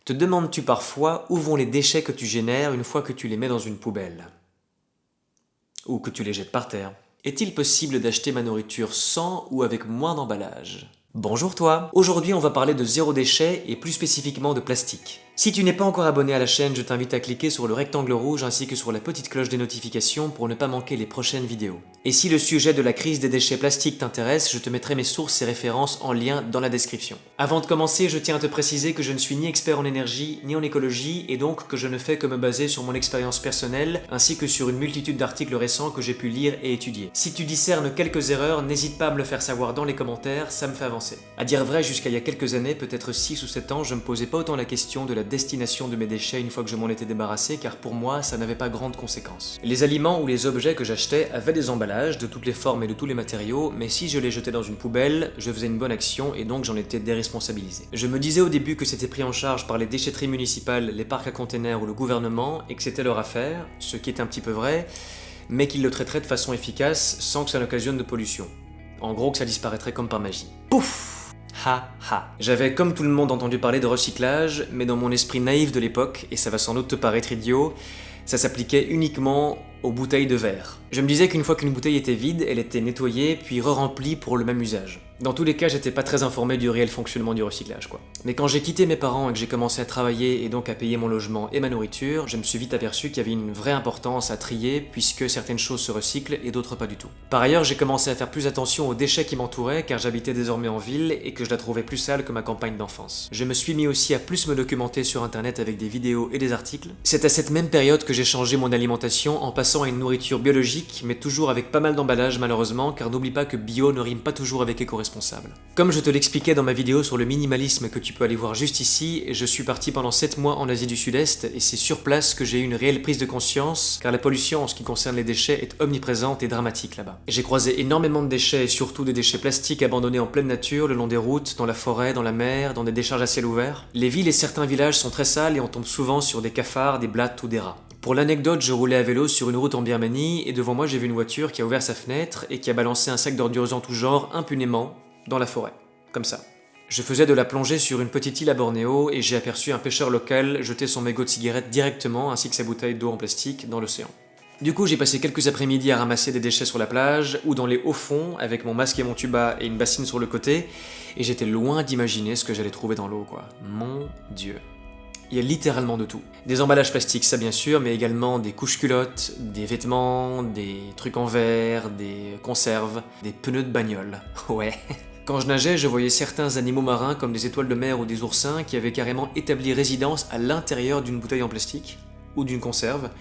Te demandes-tu parfois où vont les déchets que tu génères une fois que tu les mets dans une poubelle? Ou que tu les jettes par terre? Est-il possible d'acheter ma nourriture sans ou avec moins d'emballage? Bonjour toi! Aujourd'hui on va parler de zéro déchet et plus spécifiquement de plastique. Si tu n'es pas encore abonné à la chaîne, je t'invite à cliquer sur le rectangle rouge ainsi que sur la petite cloche des notifications pour ne pas manquer les prochaines vidéos. Et si le sujet de la crise des déchets plastiques t'intéresse, je te mettrai mes sources et références en lien dans la description. Avant de commencer, je tiens à te préciser que je ne suis ni expert en énergie ni en écologie et donc que je ne fais que me baser sur mon expérience personnelle ainsi que sur une multitude d'articles récents que j'ai pu lire et étudier. Si tu discernes quelques erreurs, n'hésite pas à me le faire savoir dans les commentaires, ça me fait avancer. À dire vrai, jusqu'à il y a quelques années, peut-être 6 ou 7 ans, je me posais pas autant la question de la destination de mes déchets une fois que je m'en étais débarrassé car pour moi, ça n'avait pas grande conséquence. Les aliments ou les objets que j'achetais avaient des emballages de toutes les formes et de tous les matériaux, mais si je les jetais dans une poubelle, je faisais une bonne action et donc j'en étais déresponsabilisé. Je me disais au début que c'était pris en charge par les déchetteries municipales, les parcs à containers ou le gouvernement et que c'était leur affaire, ce qui est un petit peu vrai, mais qu'ils le traiteraient de façon efficace sans que ça n'occasionne de pollution. En gros que ça disparaîtrait comme par magie. Pouf! Ha ha. J'avais comme tout le monde entendu parler de recyclage, mais dans mon esprit naïf de l'époque, et ça va sans doute te paraître idiot, ça s'appliquait uniquement aux bouteilles de verre. Je me disais qu'une fois qu'une bouteille était vide, elle était nettoyée puis re-remplie pour le même usage. Dans tous les cas, j'étais pas très informé du réel fonctionnement du recyclage quoi. Mais quand j'ai quitté mes parents et que j'ai commencé à travailler et donc à payer mon logement et ma nourriture, je me suis vite aperçu qu'il y avait une vraie importance à trier puisque certaines choses se recyclent et d'autres pas du tout. Par ailleurs, j'ai commencé à faire plus attention aux déchets qui m'entouraient car j'habitais désormais en ville et que je la trouvais plus sale que ma campagne d'enfance. Je me suis mis aussi à plus me documenter sur internet avec des vidéos et des articles. C'est à cette même période que j'ai changé mon alimentation en passant à une nourriture biologique mais toujours avec pas mal d'emballage malheureusement car n'oublie pas que bio ne rime pas toujours avec éco-responsable. Comme je te l'expliquais dans ma vidéo sur le minimalisme que tu peux aller voir juste ici, je suis parti pendant 7 mois en Asie du Sud-Est et c'est sur place que j'ai eu une réelle prise de conscience car la pollution en ce qui concerne les déchets est omniprésente et dramatique là-bas. J'ai croisé énormément de déchets et surtout des déchets plastiques abandonnés en pleine nature, le long des routes, dans la forêt, dans la mer, dans des décharges à ciel ouvert. Les villes et certains villages sont très sales et on tombe souvent sur des cafards, des blattes ou des rats. Pour l'anecdote, je roulais à vélo sur une route en Birmanie et devant moi j'ai vu une voiture qui a ouvert sa fenêtre et qui a balancé un sac d'ordures en tout genre impunément dans la forêt, comme ça. Je faisais de la plongée sur une petite île à Bornéo et j'ai aperçu un pêcheur local jeter son mégot de cigarette directement ainsi que sa bouteille d'eau en plastique dans l'océan. Du coup, j'ai passé quelques après-midi à ramasser des déchets sur la plage ou dans les hauts fonds avec mon masque et mon tuba et une bassine sur le côté et j'étais loin d'imaginer ce que j'allais trouver dans l'eau quoi. Mon Dieu. Il y a littéralement de tout. Des emballages plastiques, ça bien sûr, mais également des couches culottes, des vêtements, des trucs en verre, des conserves, des pneus de bagnole. Ouais. Quand je nageais, je voyais certains animaux marins comme des étoiles de mer ou des oursins qui avaient carrément établi résidence à l'intérieur d'une bouteille en plastique ou d'une conserve,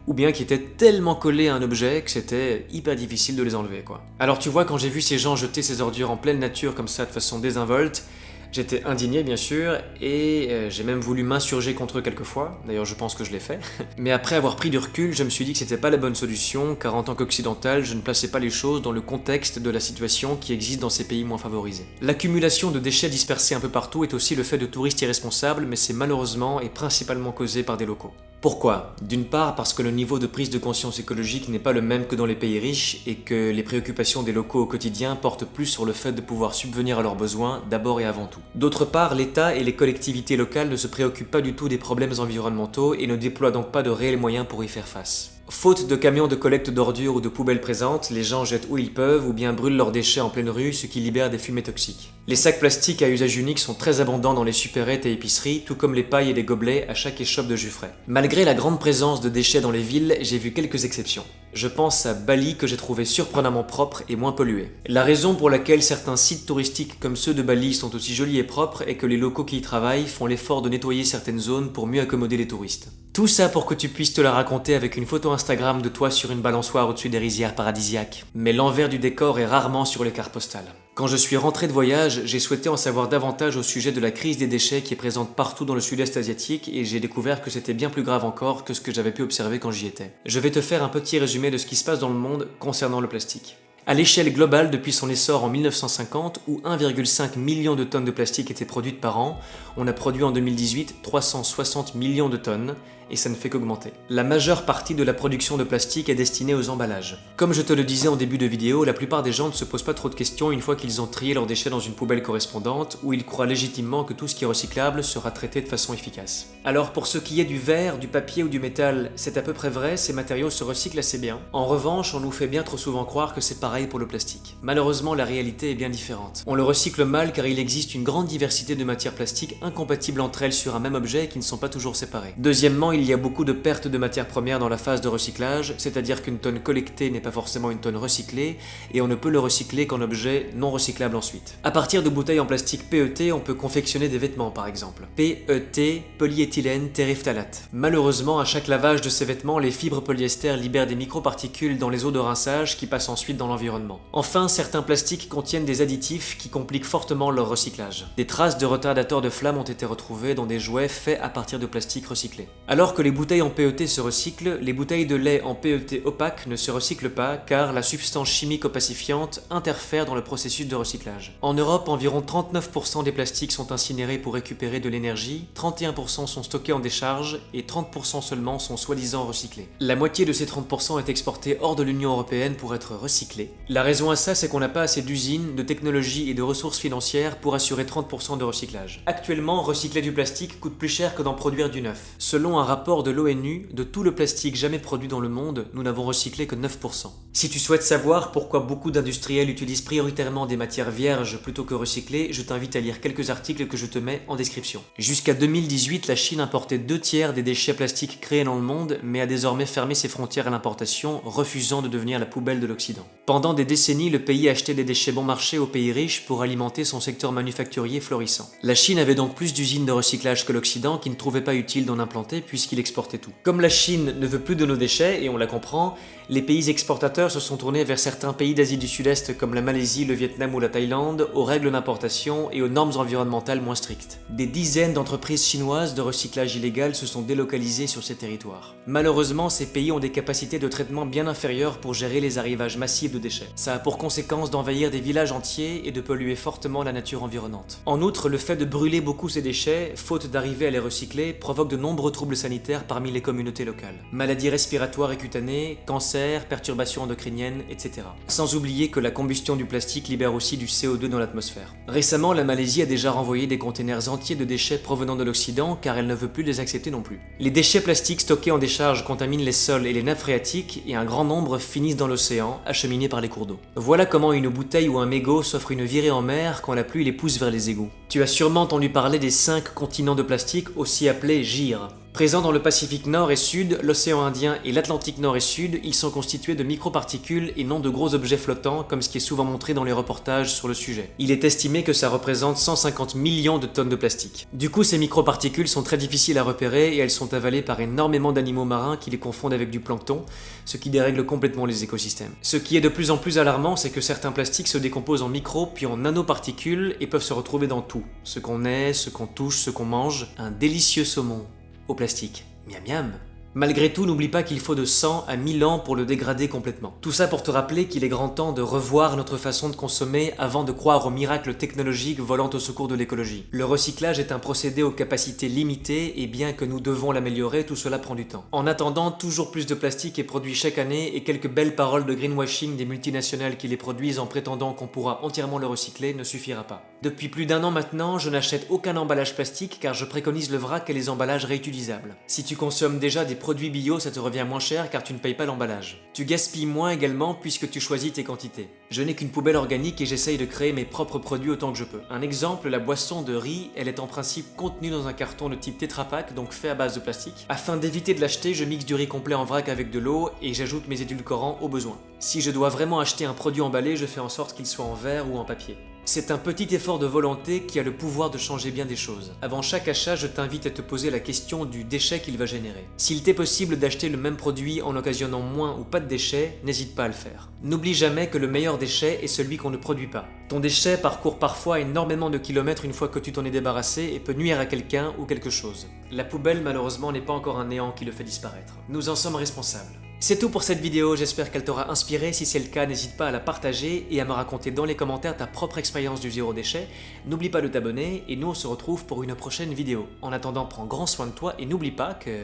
ou bien qui étaient tellement collés à un objet que c'était hyper difficile de les enlever quoi. Alors tu vois, quand j'ai vu ces gens jeter ces ordures en pleine nature comme ça de façon désinvolte, j'étais indigné bien sûr, et j'ai même voulu m'insurger contre eux quelquefois, d'ailleurs je pense que je l'ai fait. Mais après avoir pris du recul, je me suis dit que c'était pas la bonne solution, car en tant qu'occidental, je ne plaçais pas les choses dans le contexte de la situation qui existe dans ces pays moins favorisés. L'accumulation de déchets dispersés un peu partout est aussi le fait de touristes irresponsables, mais c'est malheureusement et principalement causé par des locaux. Pourquoi? D'une part parce que le niveau de prise de conscience écologique n'est pas le même que dans les pays riches et que les préoccupations des locaux au quotidien portent plus sur le fait de pouvoir subvenir à leurs besoins d'abord et avant tout. D'autre part, l'État et les collectivités locales ne se préoccupent pas du tout des problèmes environnementaux et ne déploient donc pas de réels moyens pour y faire face. Faute de camions de collecte d'ordures ou de poubelles présentes, les gens jettent où ils peuvent ou bien brûlent leurs déchets en pleine rue, ce qui libère des fumées toxiques. Les sacs plastiques à usage unique sont très abondants dans les supérettes et épiceries, tout comme les pailles et les gobelets à chaque échoppe de jus frais. Malgré la grande présence de déchets dans les villes, j'ai vu quelques exceptions. Je pense à Bali que j'ai trouvé surprenamment propre et moins pollué. La raison pour laquelle certains sites touristiques comme ceux de Bali sont aussi jolis et propres est que les locaux qui y travaillent font l'effort de nettoyer certaines zones pour mieux accommoder les touristes. Tout ça pour que tu puisses te la raconter avec une photo Instagram de toi sur une balançoire au-dessus des rizières paradisiaques. Mais l'envers du décor est rarement sur les cartes postales. Quand je suis rentré de voyage, j'ai souhaité en savoir davantage au sujet de la crise des déchets qui est présente partout dans le sud-est asiatique et j'ai découvert que c'était bien plus grave encore que ce que j'avais pu observer quand j'y étais. Je vais te faire un petit résumé de ce qui se passe dans le monde concernant le plastique. À l'échelle globale, depuis son essor en 1950, où 1,5 million de tonnes de plastique étaient produites par an, On a produit en 2018 360 millions de tonnes, et ça ne fait qu'augmenter. La majeure partie de la production de plastique est destinée aux emballages. Comme je te le disais en début de vidéo, la plupart des gens ne se posent pas trop de questions une fois qu'ils ont trié leurs déchets dans une poubelle correspondante, où ils croient légitimement que tout ce qui est recyclable sera traité de façon efficace. Alors pour ce qui est du verre, du papier ou du métal, c'est à peu près vrai, ces matériaux se recyclent assez bien. En revanche, on nous fait bien trop souvent croire que c'est pareil pour le plastique. Malheureusement, la réalité est bien différente. On le recycle mal car il existe une grande diversité de matières plastiques incompatibles entre elles sur un même objet et qui ne sont pas toujours séparées. Deuxièmement, il y a beaucoup de pertes de matières premières dans la phase de recyclage, c'est-à-dire qu'une tonne collectée n'est pas forcément une tonne recyclée, et on ne peut le recycler qu'en objet non recyclable ensuite. À partir de bouteilles en plastique PET, on peut confectionner des vêtements par exemple. PET, polyéthylène terephthalate. Malheureusement, à chaque lavage de ces vêtements, les fibres polyester libèrent des microparticules dans les eaux de rinçage qui passent ensuite dans l'environnement. Enfin, certains plastiques contiennent des additifs qui compliquent fortement leur recyclage. Des traces de retardateurs de flamme ont été retrouvées dans des jouets faits à partir de plastique recyclé. Alors que les bouteilles en PET se recyclent, les bouteilles de lait en PET opaque ne se recyclent pas car la substance chimique opacifiante interfère dans le processus de recyclage. En Europe, environ 39% des plastiques sont incinérés pour récupérer de l'énergie, 31% sont stockés en décharge et 30% seulement sont soi-disant recyclés. La moitié de ces 30% est exportée hors de l'Union européenne pour être recyclée. La raison à ça, c'est qu'on n'a pas assez d'usines, de technologies et de ressources financières pour assurer 30% de recyclage. Actuellement, recycler du plastique coûte plus cher que d'en produire du neuf. Selon un rapport de l'ONU, de tout le plastique jamais produit dans le monde, nous n'avons recyclé que 9%. Si tu souhaites savoir pourquoi beaucoup d'industriels utilisent prioritairement des matières vierges plutôt que recyclées, je t'invite à lire quelques articles que je te mets en description. Jusqu'à 2018, la Chine importait 2/3 des déchets plastiques créés dans le monde, mais a désormais fermé ses frontières à l'importation, refusant de devenir la poubelle de l'Occident. Pendant des décennies, le pays achetait des déchets bon marché aux pays riches pour alimenter son secteur manufacturier florissant. La Chine avait donc plus d'usines de recyclage que l'Occident qui ne trouvait pas utile d'en implanter puisqu'il exportait tout. Comme la Chine ne veut plus de nos déchets, et on la comprend, les pays exportateurs se sont tournés vers certains pays d'Asie du Sud-Est comme la Malaisie, le Vietnam ou la Thaïlande, aux règles d'importation et aux normes environnementales moins strictes. Des dizaines d'entreprises chinoises de recyclage illégal se sont délocalisées sur ces territoires. Malheureusement, ces pays ont des capacités de traitement bien inférieures pour gérer les arrivages massifs de déchets. Ça a pour conséquence d'envahir des villages entiers et de polluer fortement la nature environnante. En outre, le fait de brûler beaucoup ces déchets, faute d'arriver à les recycler, provoque de nombreux troubles sanitaires parmi les communautés locales. Maladies respiratoires et cutanées, cancers, perturbations endocriniennes, etc. Sans oublier que la combustion du plastique libère aussi du CO2 dans l'atmosphère. Récemment, la Malaisie a déjà renvoyé des containers entiers de déchets provenant de l'Occident car elle ne veut plus les accepter non plus. Les déchets plastiques stockés en décharge contaminent les sols et les nappes phréatiques et un grand nombre finissent dans l'océan, acheminés par les cours d'eau. Voilà comment une bouteille ou un mégot s'offre une virée en mer quand la pluie les pousse vers les égouts. Tu as sûrement entendu parler des 5 continents de plastique, aussi appelés gyres. Présents dans le Pacifique Nord et Sud, l'océan Indien et l'Atlantique Nord et Sud, ils sont constitués de microparticules et non de gros objets flottants comme ce qui est souvent montré dans les reportages sur le sujet. Il est estimé que ça représente 150 millions de tonnes de plastique. Du coup, ces microparticules sont très difficiles à repérer et elles sont avalées par énormément d'animaux marins qui les confondent avec du plancton, ce qui dérègle complètement les écosystèmes. Ce qui est de plus en plus alarmant, c'est que certains plastiques se décomposent en micro puis en nanoparticules et peuvent se retrouver dans tout. Ce qu'on est, ce qu'on touche, ce qu'on mange. Un délicieux saumon au plastique. Miam miam. Malgré tout, n'oublie pas qu'il faut de 100 à 1000 ans pour le dégrader complètement. Tout ça pour te rappeler qu'il est grand temps de revoir notre façon de consommer avant de croire aux miracles technologiques volant au secours de l'écologie. Le recyclage est un procédé aux capacités limitées et bien que nous devons l'améliorer, tout cela prend du temps. En attendant, toujours plus de plastique est produit chaque année et quelques belles paroles de greenwashing des multinationales qui les produisent en prétendant qu'on pourra entièrement le recycler ne suffira pas. Depuis plus d'1 an maintenant, je n'achète aucun emballage plastique car je préconise le vrac et les emballages réutilisables. Si tu consommes déjà des produits bio, ça te revient moins cher car tu ne payes pas l'emballage. Tu gaspilles moins également puisque tu choisis tes quantités. Je n'ai qu'une poubelle organique et j'essaye de créer mes propres produits autant que je peux. Un exemple, la boisson de riz, elle est en principe contenue dans un carton de type Tetra Pak, donc fait à base de plastique. Afin d'éviter de l'acheter, je mixe du riz complet en vrac avec de l'eau et j'ajoute mes édulcorants au besoin. Si je dois vraiment acheter un produit emballé, je fais en sorte qu'il soit en verre ou en papier. C'est un petit effort de volonté qui a le pouvoir de changer bien des choses. Avant chaque achat, je t'invite à te poser la question du déchet qu'il va générer. S'il t'est possible d'acheter le même produit en occasionnant moins ou pas de déchets, n'hésite pas à le faire. N'oublie jamais que le meilleur déchet est celui qu'on ne produit pas. Ton déchet parcourt parfois énormément de kilomètres une fois que tu t'en es débarrassé et peut nuire à quelqu'un ou quelque chose. La poubelle, malheureusement, n'est pas encore un néant qui le fait disparaître. Nous en sommes responsables. C'est tout pour cette vidéo, j'espère qu'elle t'aura inspiré. Si c'est le cas, n'hésite pas à la partager et à me raconter dans les commentaires ta propre expérience du zéro déchet. N'oublie pas de t'abonner et nous on se retrouve pour une prochaine vidéo. En attendant, prends grand soin de toi et n'oublie pas que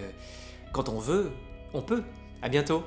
quand on veut, on peut. À bientôt.